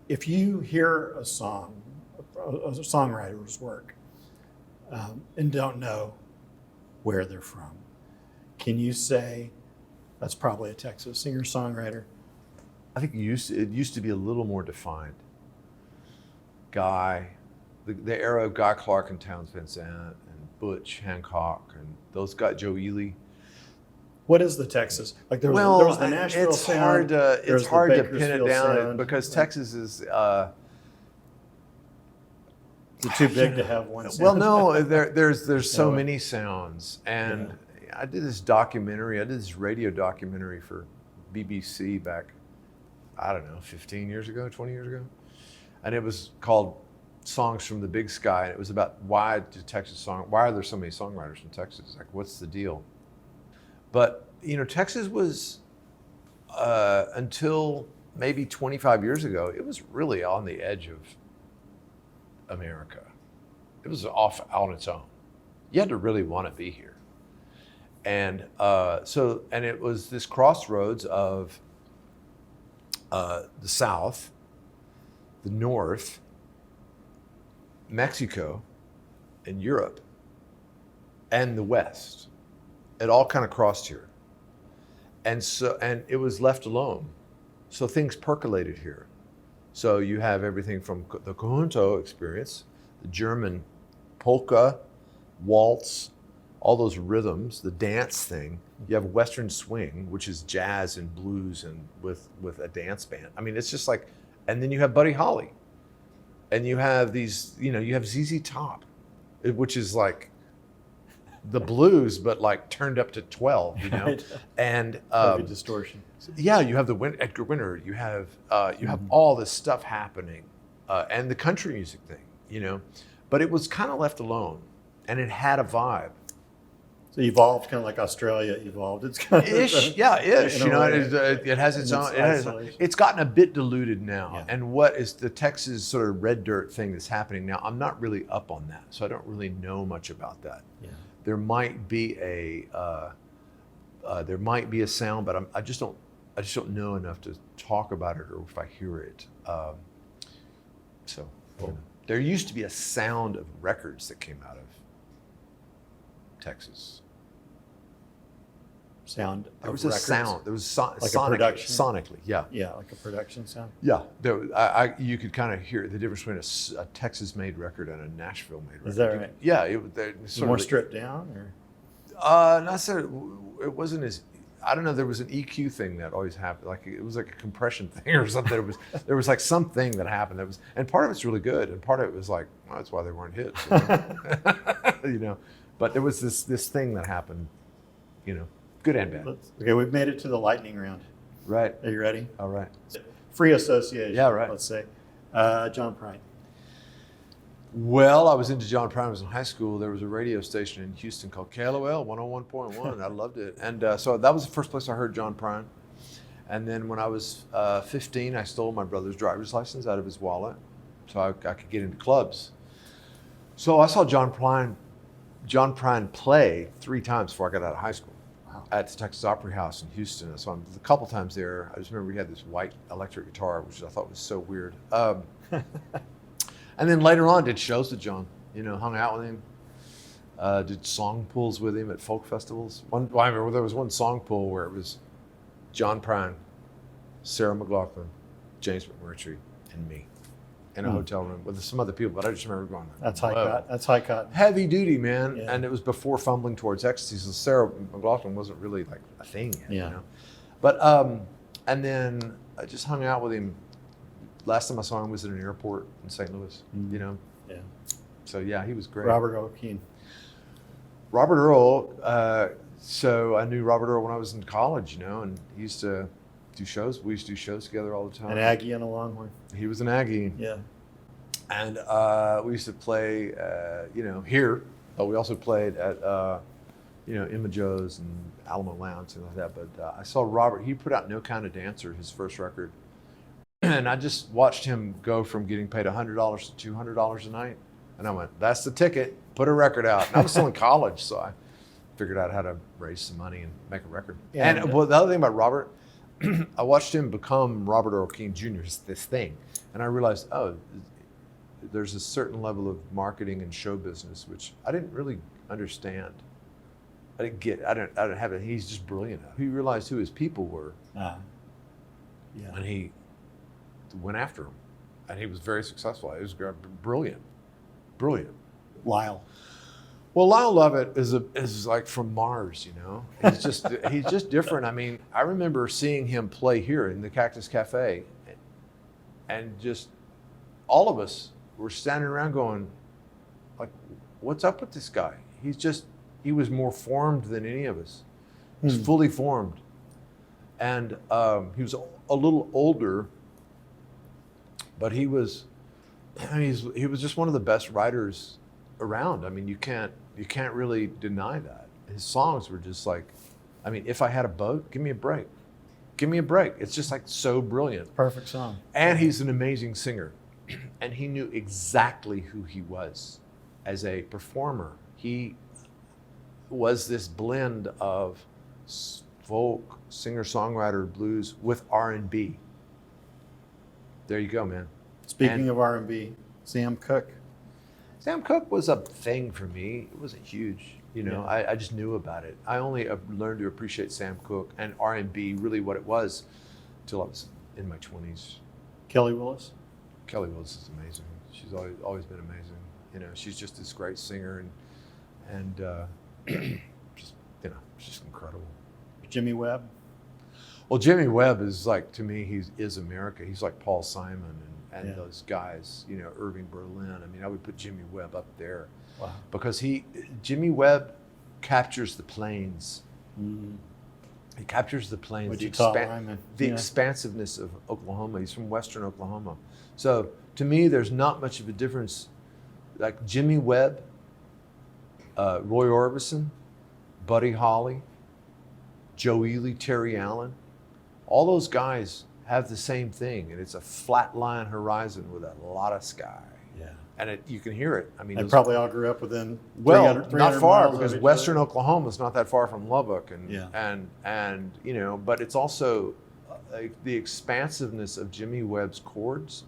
if you hear a song, a songwriter's work, and don't know where they're from, can you say that's probably a Texas singer-songwriter? I think it used to be a little more defined. Guy, the era of Guy Clark and Townes Van Zandt and Butch Hancock and those guys, Joe Ely. What is the Texas? Like there was the Nashville it's sound. It's hard to pin it down sound. because Texas is. Is it too big to have one sound? Well, no, there's so many sounds, and I did this radio documentary for BBC back, I don't know, 15 years ago, 20 years ago, and it was called Songs from the Big Sky, and it was about why are there so many songwriters from Texas? Like, what's the deal? But Texas was until maybe 25 years ago, it was really on the edge of America. It was off on its own. You had to really want to be here. And and it was this crossroads of the South, the North, Mexico, and Europe, and the West. It all kind of crossed here. And it was left alone. So things percolated here. So you have everything from the conjunto experience, the German polka, waltz, all those rhythms, the dance thing. You have Western swing, which is jazz and blues and with a dance band. I mean, it's just like, and then you have Buddy Holly. And you have these, you have ZZ Top, which is like the blues, but like turned up to 12, Right. And distortion. Yeah, you have Edgar Winter. You have all this stuff happening, and the country music thing, But it was kind of left alone, and it had a vibe. So evolved, kind of like Australia evolved. It's kind of ish. It has its own. It's gotten a bit diluted now. And what is the Texas sort of red dirt thing that's happening now? I'm not really up on that, so I don't really know much about that. Yeah. There might be a sound, but I just don't know enough to talk about it or if I hear it. There used to be a sound of records that came out of Texas. Sound. There was a sound. There was like a production. Sonically, yeah. Yeah, like a production sound. Yeah, you could kind of hear the difference between a Texas-made record and a Nashville-made record. Is that right? Yeah, it sort more of stripped down, or? Not necessarily. It wasn't as. I don't know. There was an EQ thing that always happened. Like it was like a compression thing or something. There was like something that happened that was, and part of it's really good, and part of it was like, well, that's why they weren't hits. But there was this thing that happened, good and bad. Okay, we've made it to the lightning round. Right. Are you ready? All right. Free association. Yeah, right. Let's say. John Prine. Well, I was into John Prine. I was in high school. There was a radio station in Houston called KLOL 101.1, and I loved it. And so that was the first place I heard John Prine. And then when I was 15, I stole my brother's driver's license out of his wallet so I could get into clubs. So I saw John Prine play 3 times before I got out of high school. Wow. At the Texas Opry House in Houston. So a couple times there. I just remember he had this white electric guitar, which I thought was so weird. And then later on, did shows with John. Hung out with him. Did song pools with him at folk festivals. I remember there was one song pool where it was John Prine, Sarah McLachlan, James McMurtry, and me in a hotel room with some other people. But I just remember going, That's high cut. That's high cut. Heavy duty, man. Yeah. And it was before fumbling towards ecstasy. So Sarah McLachlan wasn't really like a thing yet. But and then I just hung out with him. Last time I saw him was at an airport in St. Louis, Yeah. So yeah, he was great. Robert Earl Keen. Robert Earl, so I knew Robert Earl when I was in college, and he used to do shows. We used to do shows together all the time. An Aggie and a Longhorn. He was an Aggie. Yeah. And we used to play, here, but we also played at, Emma Joe's and Alamo Lounge, things like that. But I saw Robert, he put out No Kind of Dancer, his first record. And I just watched him go from getting paid $100 to $200 a night. And I went, that's the ticket, put a record out. And I was still in college, so I figured out how to raise some money and make a record. Yeah, and well, the other thing about Robert, I watched him become Robert Earl Keen Jr., this thing. And I realized, oh, there's a certain level of marketing and show business, which I didn't really understand. I didn't get, I don't have it. He's just brilliant. He realized who his people were. Yeah. And he went after them. And he was very successful. He was brilliant. Brilliant. Lyle. Well, Lyle Lovett is like from Mars, you know. He's just different. I mean, I remember seeing him play here in the Cactus Cafe, and just all of us were standing around going, like, what's up with this guy? He was more formed than any of us. He was fully formed, and he was a little older, but he was just one of the best writers around. I mean, you can't really deny that. His songs were just like, I mean, If I Had a Boat, give me a break. Give me a break. It's just like so brilliant. Perfect song. And he's an amazing singer. And he knew exactly who he was as a performer. He was this blend of folk, singer-songwriter, blues with R&B. There you go, man. Speaking of R&B, Sam Cooke. Sam Cooke was a thing for me. It wasn't huge, you know. Yeah. I just knew about it. I only learned to appreciate Sam Cooke and R&B, really what it was, till I was in my 20s. Kelly Willis. Kelly Willis is amazing. She's always been amazing. You know, she's just this great singer and just, you know, she's just incredible. Jimmy Webb. Well, Jimmy Webb is like, to me, he is America. He's like Paul Simon and those guys, you know, Irving Berlin. I mean, I would put Jimmy Webb up there. Wow. Because Jimmy Webb captures the plains. He captures the plains, the expansiveness of Oklahoma. He's from Western Oklahoma. So to me, there's not much of a difference. Like Jimmy Webb, Roy Orbison, Buddy Holly, Joe Ely, Terry Allen, all those guys have the same thing, and it's a flat line horizon with a lot of sky. Yeah. And you can hear it. I mean, they probably all grew up within 300 not far, miles because of each Western other. Oklahoma is not that far from Lubbock, Yeah. and you know, but it's also the expansiveness of Jimmy Webb's chords.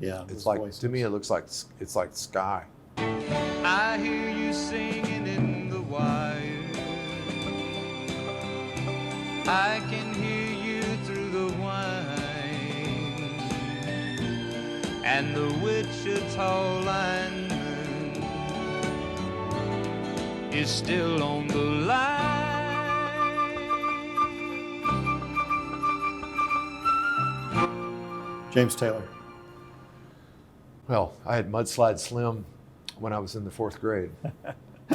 Yeah, It's those like, voices. to me, it looks like it's like sky. I hear you singing in the wire. I can hear you through the wine. And the Wichita lineman is still on the line. James Taylor. Well, I had Mudslide Slim when I was in the 4th grade.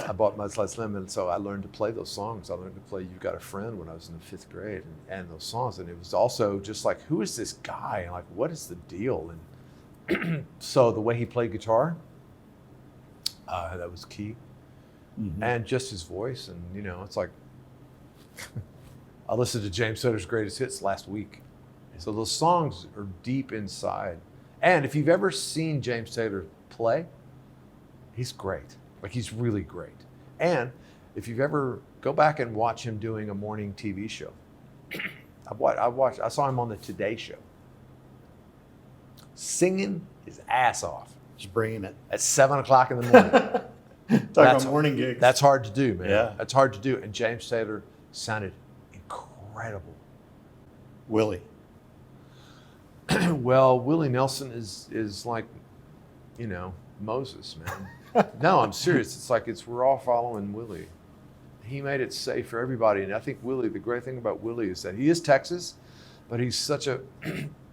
I bought Mudslide Slim, and so I learned to play those songs. I learned to play You've Got a Friend when I was in the 5th grade, and those songs. And it was also just like, who is this guy? And like, what is the deal? And so the way he played guitar, that was key. And just his voice. And, you know, it's like, I listened to James Taylor's Greatest Hits last week. So those songs are deep inside. And if you've ever seen James Taylor play, he's great. Like, he's really great. And if you've ever go back and watch him doing a morning TV show, I saw him on the Today Show, singing his ass off. Just bringing it. At 7 o'clock in the morning. Talking about morning gigs. That's hard to do, man. Yeah. That's hard to do. And James Taylor sounded incredible. Willie. Well, Willie Nelson is like, you know, Moses, man. No, I'm serious. It's like we're all following Willie. He made it safe for everybody. And I think Willie, the great thing about Willie is that he is Texas, but he's such a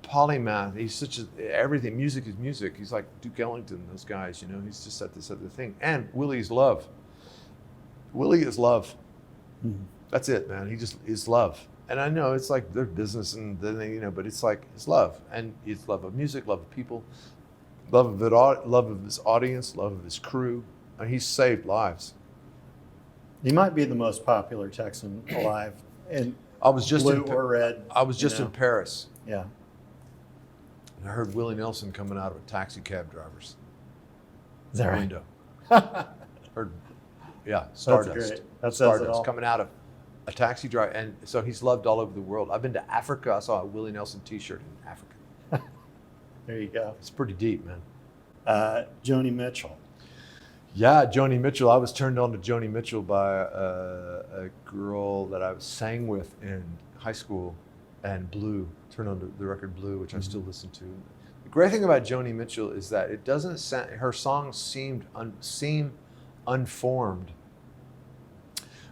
polymath. He's such everything. Music is music. He's like Duke Ellington, those guys, you know. He's just at this other thing. And Willie's love. Willie is love. That's it, man. He just is love. And I know it's like their business and then you know, but it's like his love, and it's love of music, love of people, love of it, love of his audience, love of his crew, and he's saved lives. He might be the most popular Texan alive, and I was just blue or red. I was just in Paris, Yeah. and I heard Willie Nelson coming out of a taxi cab driver's Is that right? window. Heard, yeah, Stardust. That's great. That says it Stardust all. coming out of a taxi driver, and so he's loved all over the world. I've been to Africa. I saw a Willie Nelson T-shirt in Africa. There you go. It's pretty deep, man. Joni Mitchell. Yeah, Joni Mitchell. I was turned on to Joni Mitchell by a girl that I sang with in high school, and Blue. Turned on to the record Blue, which I still listen to. The great thing about Joni Mitchell is that it doesn't sound, her songs seem unformed,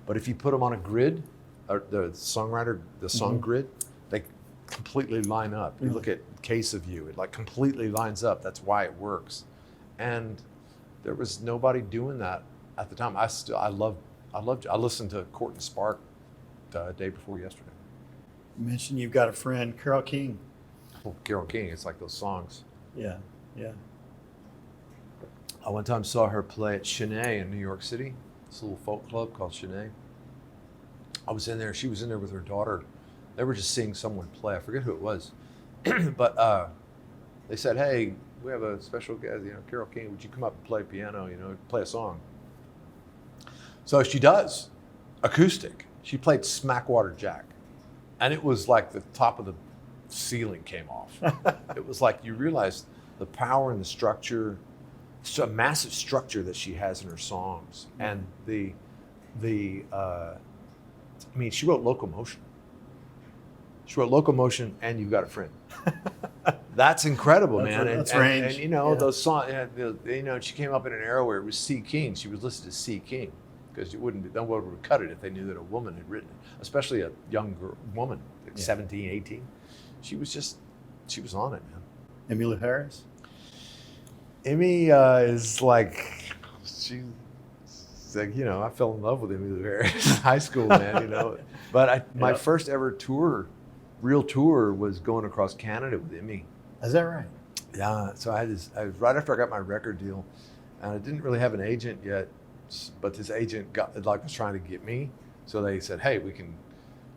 but if you put them on a grid, or the songwriter, the song grid, they completely line up. You look at Case of You, it like completely lines up. That's why it works. And there was nobody doing that at the time. I listened to Court and Spark the day before yesterday. You mentioned you've got a friend, Carole King. Well, Carole King, it's like those songs. Yeah, yeah. I one time saw her play at Chenet in New York City. This little folk club called Chenet. I was in there. She was in there with her daughter. They were just seeing someone play. I forget who it was, but they said, "Hey, we have a special guest. Carole King. Would you come up and play piano? Play a song." So she does, acoustic. She played Smackwater Jack, and it was like the top of the ceiling came off. It was like you realized the power and the structure. It's a massive structure that she has in her songs, and she wrote Locomotion. She wrote Locomotion, and You've Got a Friend. That's incredible, man. That's range. And those songs. She came up in an era where it was C. King. She was listed as C. King because no one would cut it if they knew that a woman had written it, especially a young woman, like 17, 18. She was on it, man. Emmylou Harris. Emmy is like, she's like, I fell in love with Emmylou Harris in high school, man, But my first ever real tour was going across Canada with Emmy. Is that right? Yeah, so I was right after I got my record deal, and I didn't really have an agent yet, but this agent was trying to get me. So they said, hey, if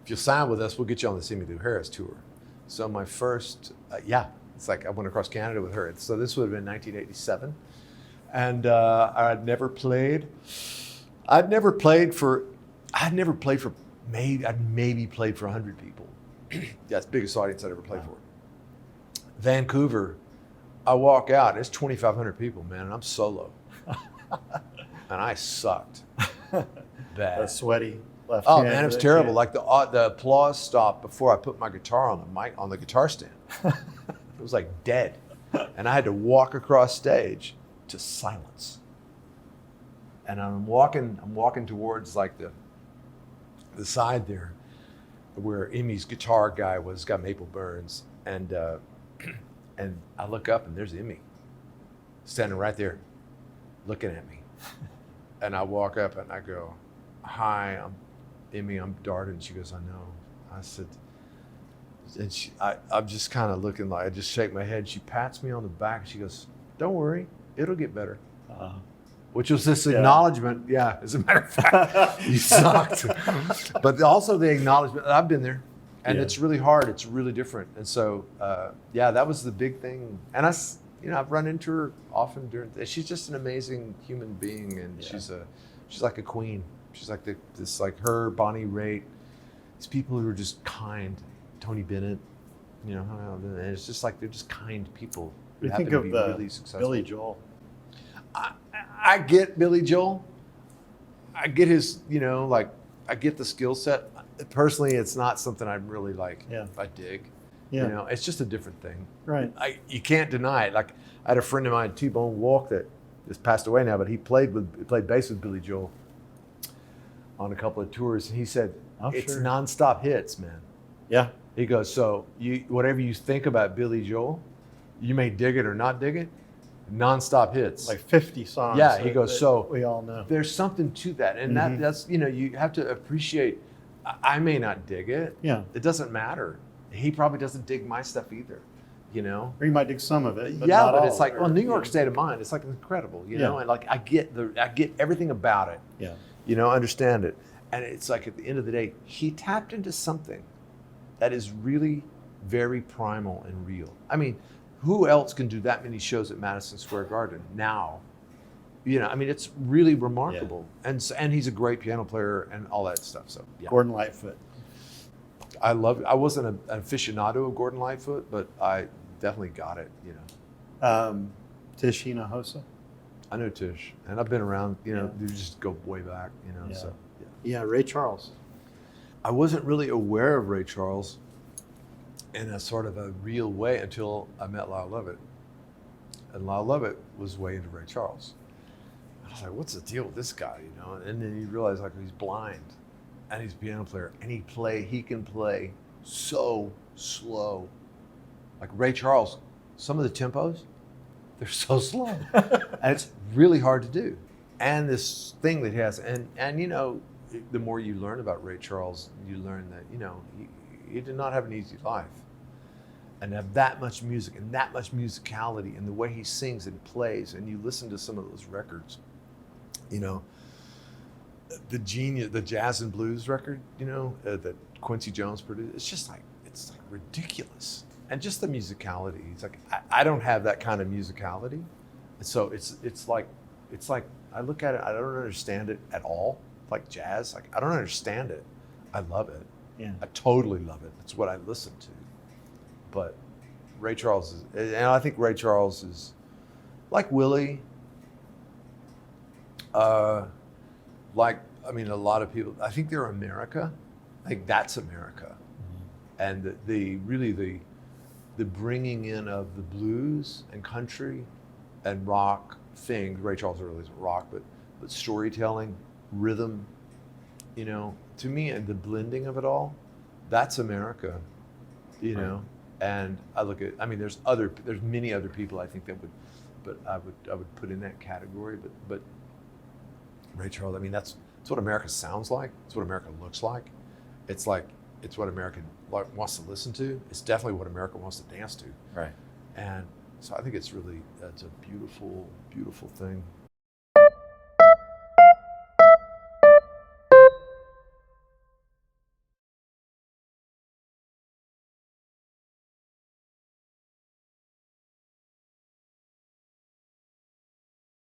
you'll sign with us, we'll get you on the Emmylou Harris tour. So my first, it's like I went across Canada with her. So this would have been 1987. And I'd maybe played for 100 people. That's the biggest audience I'd ever played for. Vancouver, I walk out, it's 2,500 people, man, and I'm solo. And I sucked. Bad. A sweaty left Oh hand. man, it was terrible. Like the applause stopped before I put my guitar on the guitar stand. It was like dead, and I had to walk across stage to silence. And I'm walking towards like the side there, where Emmy's guitar guy got Maple Burns, and I look up and there's Emmy, standing right there, looking at me, and I walk up and I go, "Hi, I'm Emmy, I'm Darden." She goes, "I know." I said, and I'm just kind of looking like, I just shake my head. She pats me on the back. She goes, "Don't worry, it'll get better." Which was this acknowledgement. Yeah, as a matter of fact, you sucked. But also the acknowledgement that I've been there, and it's really hard. It's really different. And so, that was the big thing. And I've run into her often she's just an amazing human being, and she's like a queen. She's like her, Bonnie Raitt, these people who are just kind. Tony Bennett, and it's just like they're just kind people. What do you think of really Billy Joel? I get Billy Joel. I get his, I get the skill set. Personally, it's not something I really like. Yeah. I dig. Yeah. It's just a different thing. Right. You can't deny it. Like I had a friend of mine, T-Bone Walk, that just passed away now, but he played bass with Billy Joel on a couple of tours, and he said it's nonstop hits, man. Yeah. He goes, so whatever you think about Billy Joel, you may dig it or not dig it, nonstop hits. Like 50 songs. Yeah, he goes, so we all know. There's something to that. And that's, you have to appreciate, I may not dig it. Yeah. It doesn't matter. He probably doesn't dig my stuff either, Or he might dig some of it, but not all. It's like, New York State of Mind, it's like incredible, and like I get everything about it. Yeah. Understand it. And it's like at the end of the day, he tapped into something that is really very primal and real. I mean, who else can do that many shows at Madison Square Garden now? You know, I mean, it's really remarkable. And he's a great piano player and all that stuff. So yeah. Gordon Lightfoot. I love it. I wasn't an aficionado of Gordon Lightfoot, but I definitely got it, you know. Tish Hinojosa. I know Tish, and I've been around, you know, you just go way back, you know, Yeah. so. Yeah, Ray Charles. I wasn't really aware of Ray Charles in a sort of a real way until I met Lyle Lovett. And Lyle Lovett was way into Ray Charles. I was like, what's the deal with this guy, you know? And then you realize like he's blind and he's a piano player and he can play so slow. Like Ray Charles, some of the tempos, they're so slow. And it's really hard to do. And this thing that he has, and you know, the more you learn about Ray Charles, you learn that, you know, he did not have an easy life. And have that much music and that much musicality in the way he sings and plays, and you listen to some of those records, you know, the jazz and blues record, you know, that Quincy Jones produced, it's like ridiculous. And just the musicality, it's like, I don't have that kind of musicality. So it's like, I look at it, I don't understand it at all. Like jazz, like I don't understand it. I love it. Yeah. I totally love it. It's what I listen to. But Ray Charles is, and I think Ray Charles is like Willie, like, I mean, a lot of people, I think they're America. I think that's America. Mm-hmm. And the bringing in of the blues and country and rock thing, Ray Charles really isn't rock, but storytelling, rhythm, you know, to me, and the blending of it all, that's America, you know. And I look at, I mean, there's many other people I think that would, but I would put in that category. But Ray Charles, I mean, that's what America sounds like. It's what America looks like. It's what America wants to listen to. It's definitely what America wants to dance to. Right. And so I think it's a beautiful, beautiful thing.